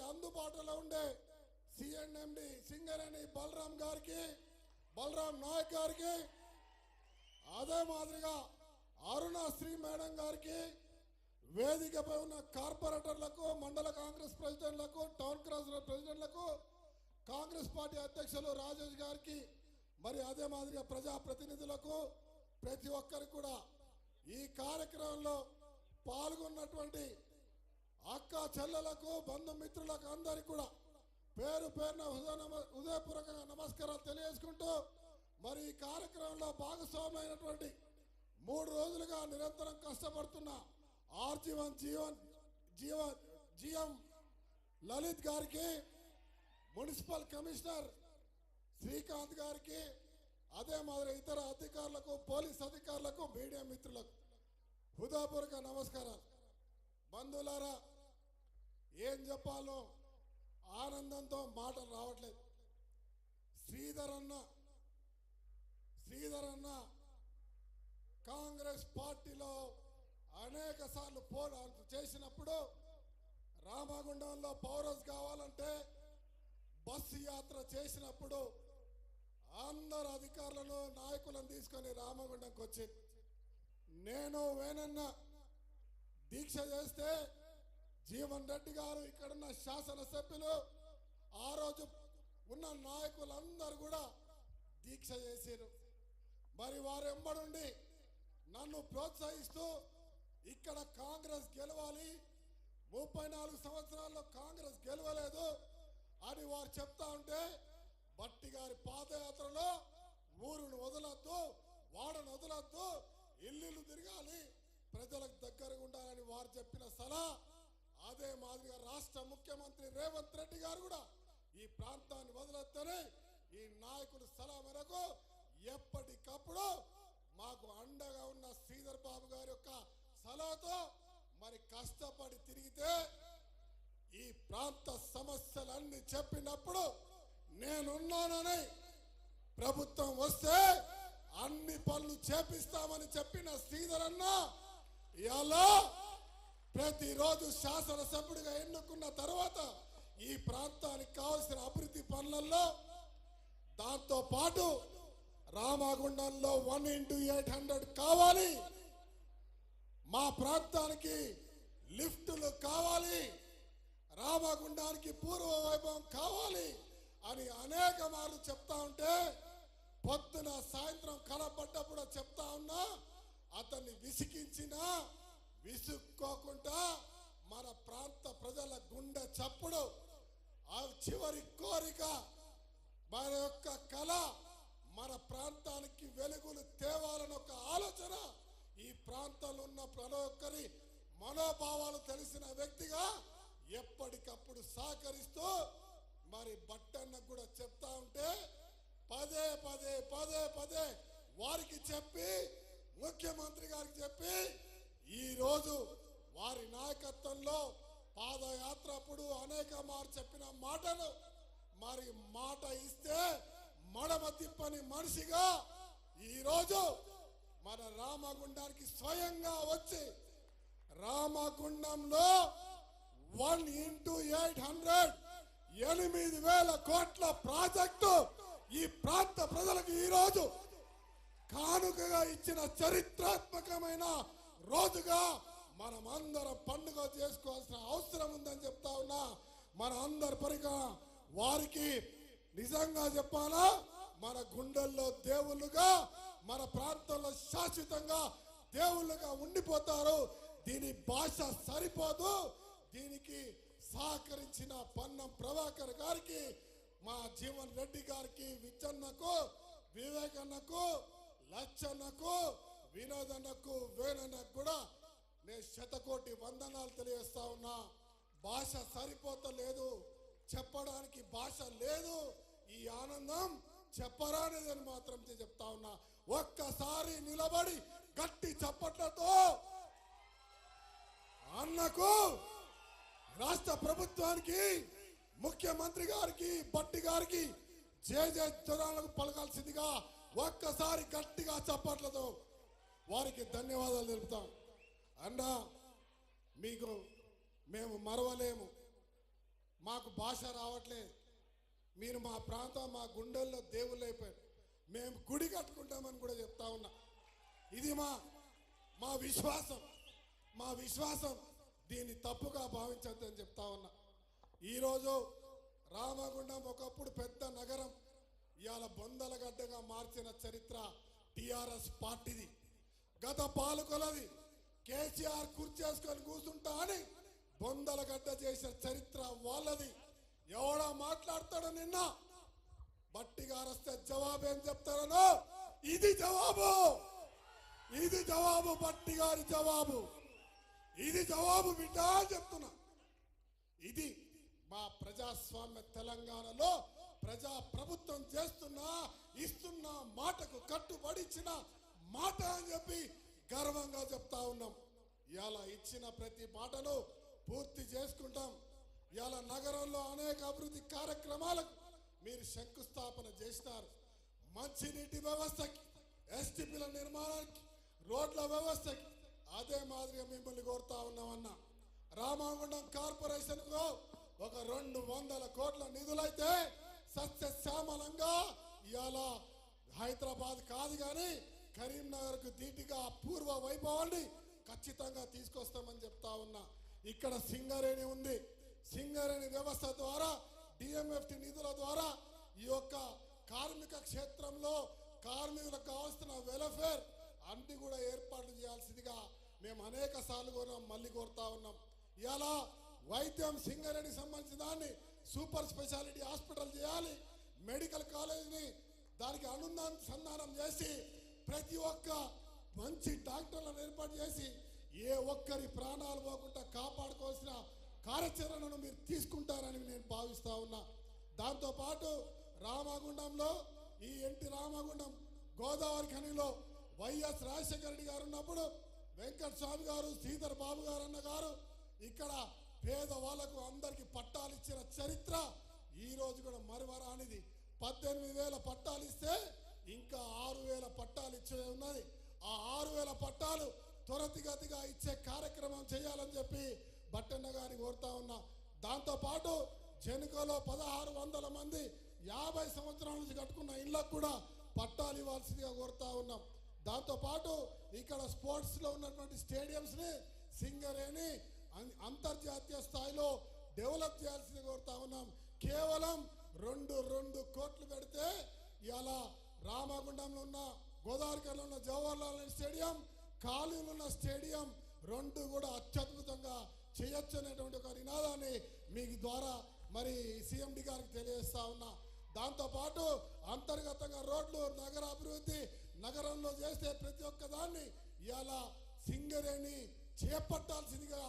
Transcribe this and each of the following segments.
అందుబాటులో ఉండే సిఎన్ఎండి సింగరేణి బలరాం నాయక్ గారికి, అదే మాదిరిగా అరుణశ్రీ మేడం గారికి, వేదికపై ఉన్న కార్పొరేటర్లకు, మండల కాంగ్రెస్ ప్రెసిడెంట్లకు, టౌన్ కాంగ్రెస్ ప్రెసిడెంట్లకు, కాంగ్రెస్ పార్టీ అధ్యక్షులు రాజేష్ గారికి, మరి అదే మాదిరిగా ప్రజాప్రతినిధులకు, ప్రతి ఒక్కరికి కూడా ఈ కార్యక్రమంలో పాల్గొన్నటువంటి అక్క చెల్లెలకు, బంధుమిత్రులకు అందరికీ కూడా పేరు పేరున హృదయపూర్వకంగా నమస్కారాలు తెలియజేసుకుంటూ, మరి ఈ కార్యక్రమంలో భాగస్వామైనటువంటి 3 రోజులుగా నిరంతరం కష్టపడుతున్న జీఎం లలిత్ గారికి, మున్సిపల్ కమిషనర్ శ్రీకాంత్ గారికి, అదే మాదిరి ఇతర అధికారులకు, పోలీస్ అధికారులకు, మీడియా మిత్రులకు హృదయపూర్వక నమస్కారాలు. బంధువులారా, ఏం చెప్పాలో ఆనందంతో మాటలు రావట్లేదు. శ్రీధర్ అన్న కాంగ్రెస్ పార్టీలో అనేక సార్లు పోరాటం చేసినప్పుడు రామగుండంలో పౌరస్ కావాలంటే బస్సు యాత్ర చేసినప్పుడు అందరు అధికారులను, నాయకులను తీసుకొని రామగుండంకి వచ్చి నేను వేనన్న దీక్ష చేస్తే జీవన్ రెడ్డి గారు, ఇక్కడున్న శాసనసభ్యులు, ఆ రోజు ఉన్న నాయకులందరూ కూడా దీక్ష చేశారు. మరి వారు ఎంబడుండి నన్ను ప్రోత్సహిస్తూ ఇక్కడ కాంగ్రెస్ గెలవాలి, 34 సంవత్సరాల్లో కాంగ్రెస్ గెలవలేదు అని వారు చెప్తా ఉంటే, భట్టి గారి పాదయాత్రలో ఊరును వదలొద్దు, వాడను వదలొద్దు, ఇల్లు తిరగాలి, ప్రజలకు దగ్గరగా ఉండాలని వారు చెప్పిన సలహా, అదే మాదిరిగా రాష్ట్ర ముఖ్యమంత్రి రేవంత్ రెడ్డి గారు కూడా ఈ ప్రాంతాన్ని వదలొద్దని ఈ నాయకుల సలహా మేరకు ఎప్పటికప్పుడు మాకు అండగా ఉన్న శ్రీధర్ బాబు గారి యొక్క సలహాతో మరి కష్టపడి తిరిగితే ఈ ప్రాంత సమస్యలన్నీ చెప్పినప్పుడు నేనున్నానని, ప్రభుత్వం వస్తే అన్ని పనులు చేపిస్తామని చెప్పిన శ్రీధర్ అన్న ఇలా ప్రతిరోజు శాసనసభ్యుడిగా ఎన్నుకున్న తర్వాత ఈ ప్రాంతానికి కావాల్సిన అభివృద్ధి పనులలో, దాంతో పాటు రామగుండంలో 1x800 కావాలి, మా ప్రాంతానికి లిఫ్టులు కావాలి, రామగుండానికి పూర్వ వైభవం కావాలి అని అనేక మార్లు చెప్తా ఉంటే, పొద్దున సాయంత్రం కనపడ్డప్పుడు చెప్తా ఉన్నా, అతన్ని విసుక్కోకుండా మన ప్రాంత ప్రజల గుండె చప్పుడు, ఆ చివరి కోరిక, మన యొక్క కళ, మన ప్రాంతానికి వెలుగులు తేవాలని ఒక ఆలోచన, ఈ ప్రాంతంలో ఉన్న ప్రతి ఒక్కరి మనోభావాలు తెలిసిన వ్యక్తిగా ఎప్పటికప్పుడు సహకరిస్తూ మరి బట్టన్నకు కూడా చెప్తా ఉంటే పదే పదే వారికి చెప్పి, ముఖ్యమంత్రి గారికి చెప్పి, ఈరోజు వారి నాయకత్వంలో పాదయాత్ర అప్పుడు అనేక మార్లు చెప్పిన మాటలు మరి మాట ఇస్తే మడమ తిప్పని మనిషిగా ఈరోజు మన రామగుండానికి స్వయంగా వచ్చి రామగుండంలో 1x800 8,000 కోట్ల ప్రాజెక్టు ఈ ప్రాంత ప్రజలకు ఈరోజు కానుకగా ఇచ్చిన చరిత్రాత్మకమైన రోజుగా మనం అందరం పండుగ చేసుకోవాల్సిన అవసరం ఉందని చెప్తా ఉన్నా. మన అందరి పరిగా వారికి నిజంగా చెప్పాలా, మన గుండెల్లో దేవుళ్ళుగా, మన ప్రాంతంలో శాశ్వతంగా దేవుళ్ళుగా ఉండిపోతారు. దీని భాష సరిపోదు. దీనికి సహకరించిన పన్నం ప్రభాకర్ గారికి, మా జీవన్ రెడ్డి గారికి, విచ్చన్నకు, వివేకన్నకు, లచ్చన్నకు, వినోదన్నకు, వేణన్నకు కూడా నేను శతకోటి వందనాలు తెలియజేస్తా ఉన్నా. భాష సరిపోతలేదు, చెప్పడానికి భాష లేదు. ఈ ఆనందం చెప్పరానిదని మాత్రం చెప్తా ఉన్నా. ఒక్కసారి నిలబడి గట్టి చప్పట్లతో అన్నకు, రాష్ట్ర ప్రభుత్వానికి, ముఖ్యమంత్రి గారికి, భట్టి గారికి జయ జనాలకు పలకాల్సిందిగా ఒక్కసారి గట్టిగా చప్పట్లతో వారికి ధన్యవాదాలు తెలుపుతాం. అన్నా, మీకు మేము మరవలేము. మాకు మాకు భాష రావట్లేదు. మీరు మా ప్రాంతం మా గుండెల్లో దేవుళ్ళు అయిపోయారు. మేము గుడి కట్టుకుంటామని కూడా చెప్తా ఉన్నా. ఇది మా విశ్వాసం. మా విశ్వాసం దీన్ని తప్పుగా భావించొద్దని చెప్తా ఉన్నా. ఈరోజు రామగుండం ఒకప్పుడు పెద్ద నగరం, ఇవాళ బొందలగడ్డగా మార్చిన చరిత్ర టిఆర్ఎస్ పార్టీది. గత పాలకులది. కేసీఆర్ కుర్చేసుకొని కూర్చుంటా అని బొందలగడ్డ చేసిన చరిత్ర వాళ్ళది. ఎవడో మాట్లాడతాడో నిన్న బట్టి గారు వస్తే జవాబు ఏం చెప్తారనో ఇది జవాబు. ఇది జవాబు, బట్టి గారి జవాబు. ఇది జవాబు బిడ్డ చెప్తున్నా. ఇది మా ప్రజాస్వామ్య తెలంగాణలో ప్రజా ప్రభుత్వం ఇస్తున్న మాటకు కట్టుబడిచ్చిన మాట అని చెప్పి గర్వంగా చెప్తా ఉన్నాం. ఇలా ఇచ్చిన ప్రతి మాటను పూర్తి చేసుకుంటాం. ఇలా నగరంలో అనేక అభివృద్ధి కార్యక్రమాలకు మీరు శంకుస్థాపన చేసినారు. మంచినీటి వ్యవస్థకి, ఎస్టీపీల నిర్మాణానికి, రోడ్ల వ్యవస్థకి అదే మాదిరిగా మిమ్మల్ని కోరుతా ఉన్నామన్నా. రామగుండం కార్పొరేషన్ కు ఒక 200 కోట్ల నిధులైతే సస్యశ్యామలంగా ఇవాళ హైదరాబాద్ కాదు కానీ కరీంనగర్ కు ధీటుగా పూర్వ వైభవాన్ని ఖచ్చితంగా తీసుకొస్తామని చెప్తా ఉన్నా. ఇక్కడ సింగరేణి ఉంది. సింగరేణి వ్యవస్థ ద్వారా డిఎంఎఫ్టి నిధుల ద్వారా ఈ యొక్క కార్మిక క్షేత్రంలో కార్మికులకు కావాల్సిన వెల్ఫేర్ అన్ని కూడా ఏర్పాట్లు చేయాల్సిందిగా మేము అనేక సార్లు కూడా మళ్ళీ కోరుతా ఉన్నాం. ఇలా వైద్యం సింగరేణి సంబంధించిన దాన్ని సూపర్ స్పెషాలిటీ హాస్పిటల్ చేయాలి. మెడికల్ కాలేజీని దానికి అనుసంధానం చేసి ప్రతి ఒక్క మంచి డాక్టర్లను ఏర్పాటు చేసి ఏ ఒక్కరి ప్రాణాలు పోకుండా కాపాడుకోవాల్సిన కార్యాచరణను మీరు తీసుకుంటారని నేను భావిస్తా ఉన్నా. దాంతోపాటు రామగుండంలో ఈ ఎన్టీ రామగుండం గోదావరి ఖనిలో వైఎస్ రాజశేఖర రెడ్డి గారు ఉన్నప్పుడు వెంకట స్వామి గారు, శ్రీధర్ బాబు గారు అన్న గారు ఇక్కడ పేదవాళ్లకు అందరికి పట్టాలు ఇచ్చిన చరిత్ర ఈ రోజు కూడా మరువరానిది. 18,000 పట్టాలు ఇస్తే ఇంకా 6,000 పట్టాలు ఇచ్చే ఉన్నది. ఆ 6,000 పట్టాలు త్వరితగతిగా ఇచ్చే కార్యక్రమం చేయాలని చెప్పి బట్టన్న గారిని కోరుతా ఉన్నా. దాంతోపాటు జనుకలో 1,600 మంది 50 సంవత్సరాల నుంచి కట్టుకున్న ఇళ్లకు కూడా పట్టాలు ఇవ్వాల్సిందిగా కోరుతా ఉన్నాం. దాంతోపాటు ఇక్కడ స్పోర్ట్స్లో ఉన్నటువంటి స్టేడియంస్ని సింగరేణి అంతర్జాతీయ స్థాయిలో డెవలప్ చేయాల్సింది కోరుతా ఉన్నాం. కేవలం 2 కోట్లు పెడితే ఇలా రామగుండంలో ఉన్న గోదావరిలో ఉన్న జవహర్లాల్ నెహ్రూ స్టేడియం, కాళీలో ఉన్న స్టేడియం 2 కూడా అత్యద్భుతంగా చేయొచ్చు అనేటువంటి ఒక నినాదాన్ని మీకు ద్వారా మరి సీఎండి గారికి తెలియజేస్తా ఉన్నా. దాంతోపాటు అంతర్గతంగా రోడ్లు, నగర అభివృద్ధి నగరంలో చేస్తే ప్రతి ఒక్క దాన్ని ఇలా సింగరేణి చేపట్టాల్సిందిగా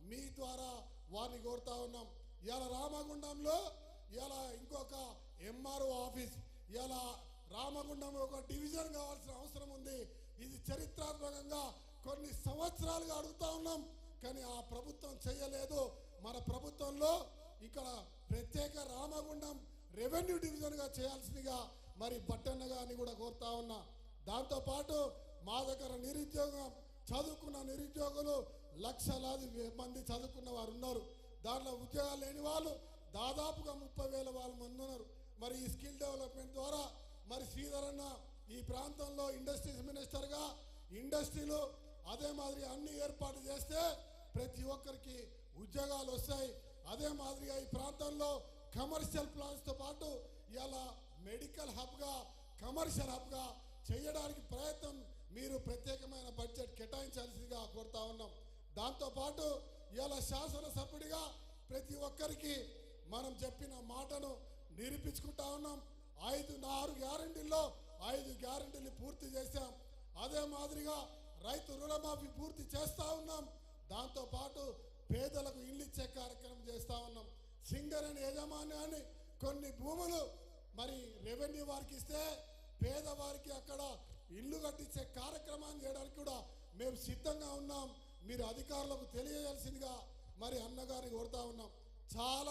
మీ ద్వారా వారిని కోరుతా ఉన్నాం. ఇలా రామగుండంలో ఇలా ఇంకొక ఎంఆర్ఓ ఆఫీస్, ఇలా రామగుండం ఒక డివిజన్ కావాల్సిన అవసరం ఉంది. ఇది చరిత్రాత్మకంగా కొన్ని సంవత్సరాలుగా అడుగుతా ఉన్నాం, కానీ ఆ ప్రభుత్వం చేయలేదు. మన ప్రభుత్వంలో ఇక్కడ ప్రత్యేక రామగుండం రెవెన్యూ డివిజన్గా చేయాల్సిందిగా మరి బట్టన్న గారిని కూడా కోరుతా ఉన్నా. దాంతోపాటు మా దగ్గర చదువుకున్న నిరుద్యోగులు లక్షలాది మంది చదువుకున్న వారు ఉన్నారు. దాంట్లో ఉద్యోగాలు లేని వాళ్ళు దాదాపుగా 30,000 మంది ఉన్నారు. మరి ఈ స్కిల్ డెవలప్మెంట్ ద్వారా మరి శ్రీధర్ అన్న ఈ ప్రాంతంలో ఇండస్ట్రీస్ మినిస్టర్గా ఇండస్ట్రీలు అదే మాదిరి అన్ని ఏర్పాటు చేస్తే ప్రతి ఒక్కరికి ఉద్యోగాలు వస్తాయి. అదే మాదిరిగా ఈ ప్రాంతంలో కమర్షియల్ ప్లాన్స్తో పాటు ఇలా మెడికల్ హబ్గా, కమర్షియల్ హబ్గా చేయడానికి ప్రయత్నం మీరు ప్రత్యేకమైన బడ్జెట్ కేటాయించాల్సిందిగా కోరుతా ఉన్నాం. దాంతోపాటు ఇలా శాసనసభ్యుడిగా ప్రతి ఒక్కరికి మనం చెప్పిన మాటను నిరూపించుకుంటా ఉన్నాం. 6 గ్యారెంటీల్లో 5 గ్యారెంటీలు పూర్తి చేశాం. అదే మాదిరిగా రైతు రుణమాఫీ పూర్తి చేస్తా ఉన్నాం. దాంతోపాటు పేదలకు ఇల్లు ఇచ్చే కార్యక్రమం చేస్తా ఉన్నాం. సింగరేణి యాజమాన్యాన్ని కొన్ని భూములు మరి రెవెన్యూ వారికి ఇస్తే పేదవారికి అక్కడ ఇల్లు కట్టించే కార్యక్రమాన్ని చేయడానికి కూడా మేము సిద్ధంగా ఉన్నాం. మీరు అధికారులకు తెలియజేయాల్సిందిగా మరి అన్నగారిని కోరుతా ఉన్నాం. చాలా